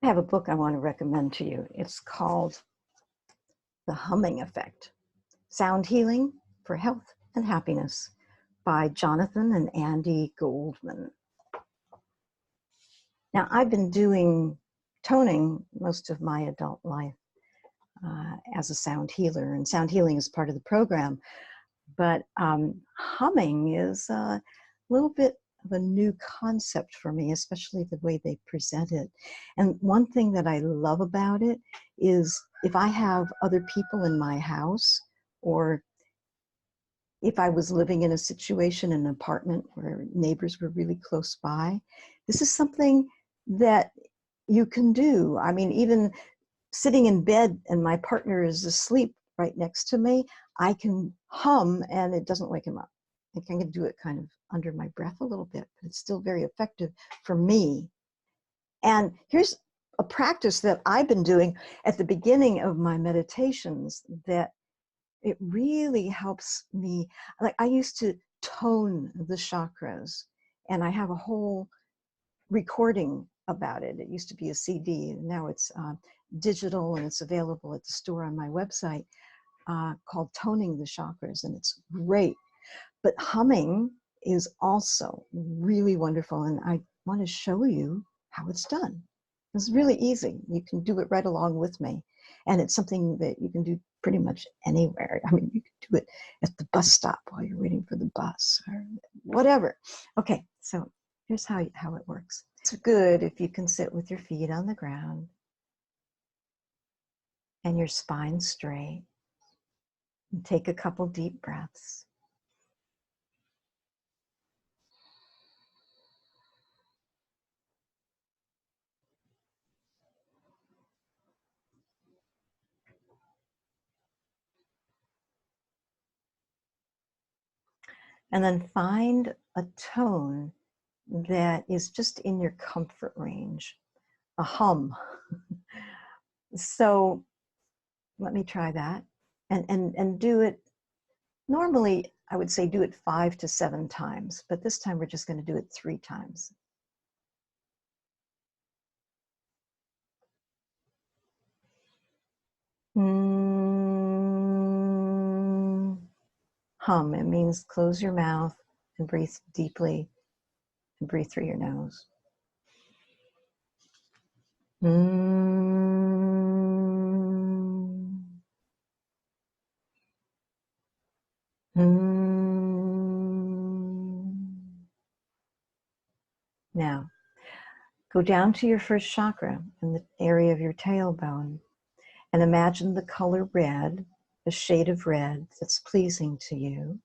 I have a book I want to recommend to you. It's called The Humming Effect, Sound Healing for Health and Happiness by Jonathan and Andi Goldman. Now, I've been doing toning most of my adult life as a sound healer, and sound healing is part of the program. But humming is a little bit of a new concept for me, especially the way they present it. And one thing that I love about it is if I have other people in my house, or if I was living in a situation, in an apartment where neighbors were really close by, this is something that you can do. I mean, even sitting in bed and my partner is asleep right next to me, I can hum and it doesn't wake him up. I can do it kind of under my breath a little bit, but it's still very effective for me. And here's a practice that I've been doing at the beginning of my meditations that it really helps me. Like, I used to tone the chakras, and I have a whole recording about it. It used to be a CD, and now it's digital, and it's available at the store on my website, called Toning the Chakras, and it's great. But humming is also really wonderful, and I want to show you how it's done. It's really easy. You can do it right along with me, and it's something that you can do pretty much anywhere. I mean, you can do it at the bus stop while you're waiting for the bus or whatever. Okay, so here's how it works. It's good if you can sit with your feet on the ground and your spine straight, and take a couple deep breaths. And then find a tone that is just in your comfort range, a hum. So let me try that and do it. Normally, I would say do it 5 to 7 times, but this time we're just going to do it 3 times. Hum. It means close your mouth and breathe deeply and breathe through your nose. Now, go down to your first chakra in the area of your tailbone and imagine the color red, a shade of red that's pleasing to you.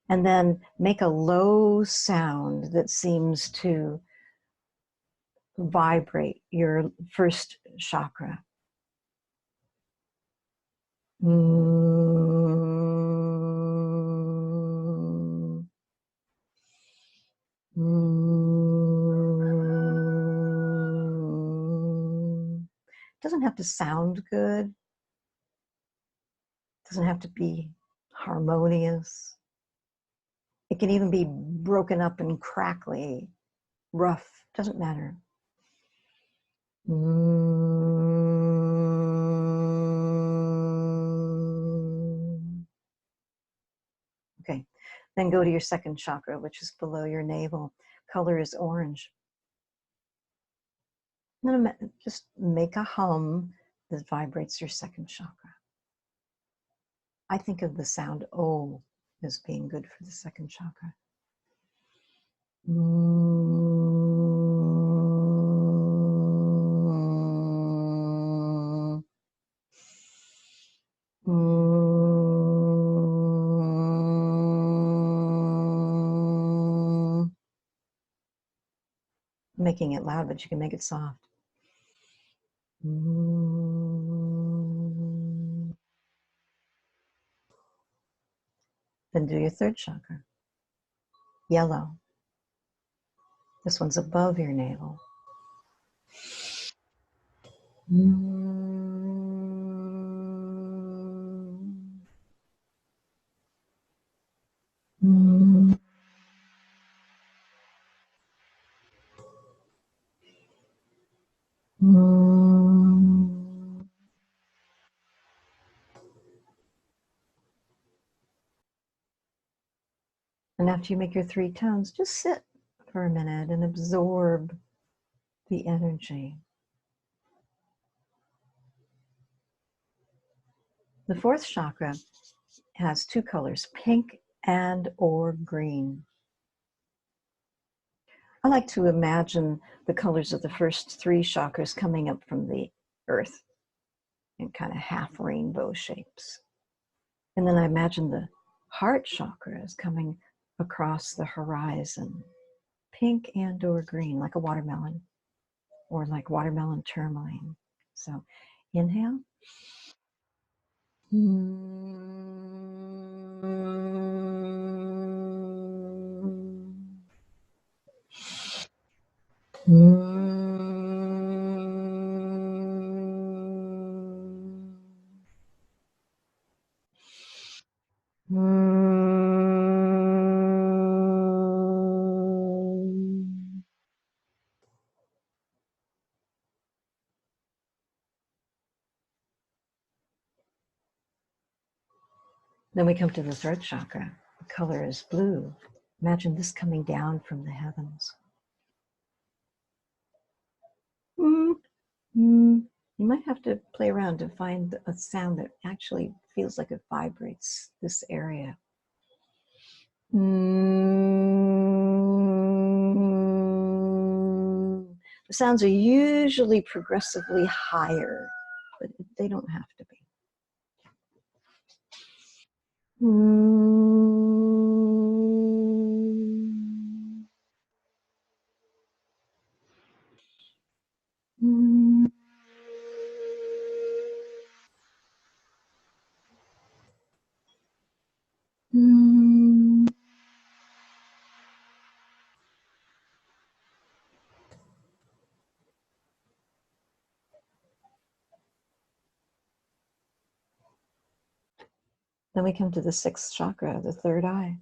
And then make a low sound that seems to vibrate your first chakra. Doesn't have to sound good. Doesn't have to be harmonious. It can even be broken up and crackly, rough, doesn't matter. Okay, then go to your second chakra, which is below your navel. Color is orange. And then just make a hum that vibrates your second chakra. I think of the sound O as being good for the second chakra. Making it loud, but you can make it soft. Then do your third chakra. Yellow. This one's above your navel. And after you make your 3 tones, just sit for a minute and absorb the energy. The 4th chakra has 2 colors, pink and or green. I like to imagine the colors of the first 3 chakras coming up from the earth in kind of half rainbow shapes. And then I imagine the heart chakra is coming across the horizon, pink and or green, like a watermelon or like watermelon tourmaline. So inhale. Then we come to the 3rd chakra. The color is blue. Imagine this coming down from the heavens. You might have to play around to find a sound that actually feels like it vibrates this area. The sounds are usually progressively higher, but they don't have to be. Then we come to the 6th chakra, the 3rd eye.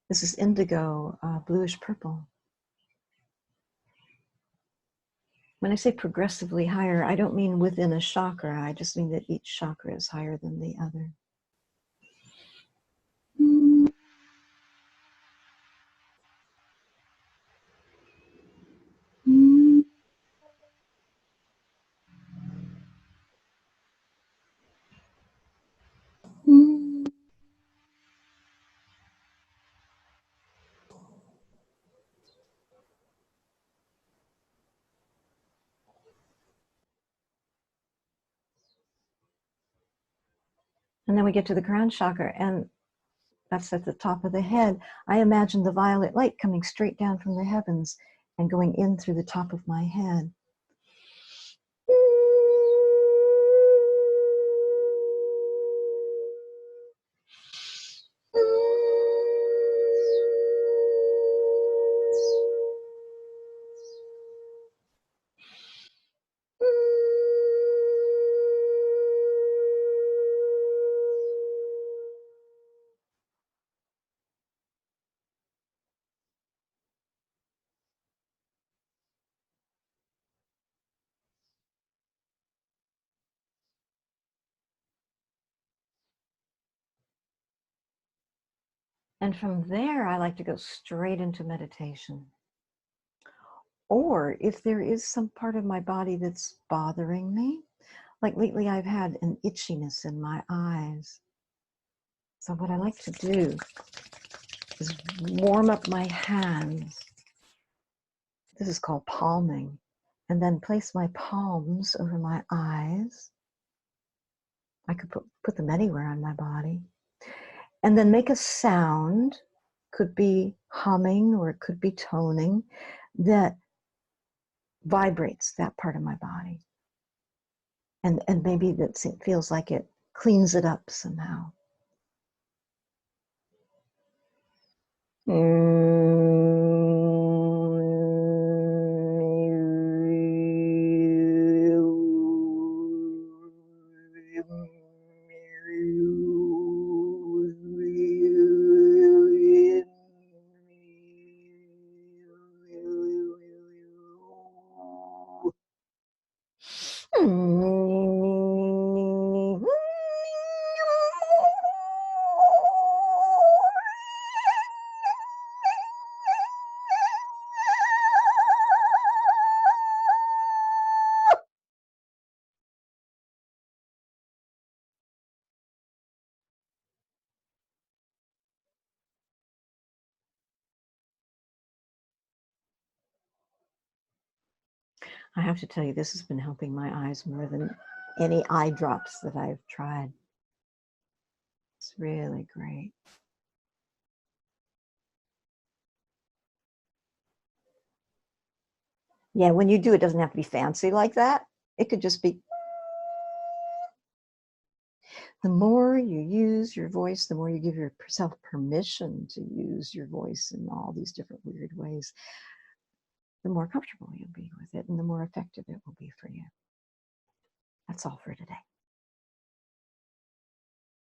This is indigo, bluish purple. When I say progressively higher, I don't mean within a chakra. I just mean that each chakra is higher than the other. And then we get to the crown chakra, and that's at the top of the head. I imagine the violet light coming straight down from the heavens and going in through the top of my head. And from there, I like to go straight into meditation. Or if there is some part of my body that's bothering me, like lately I've had an itchiness in my eyes. So what I like to do is warm up my hands. This is called palming. And then place my palms over my eyes. I could put them anywhere on my body. And then make a sound, could be humming or it could be toning, that vibrates that part of my body. And maybe that feels like it cleans it up somehow. I have to tell you, this has been helping my eyes more than any eye drops that I've tried. It's really great. Yeah, when you do, it doesn't have to be fancy like that. It could just be. The more you use your voice, the more you give yourself permission to use your voice in all these different weird ways, the more comfortable you'll be with it and the more effective it will be for you. That's all for today.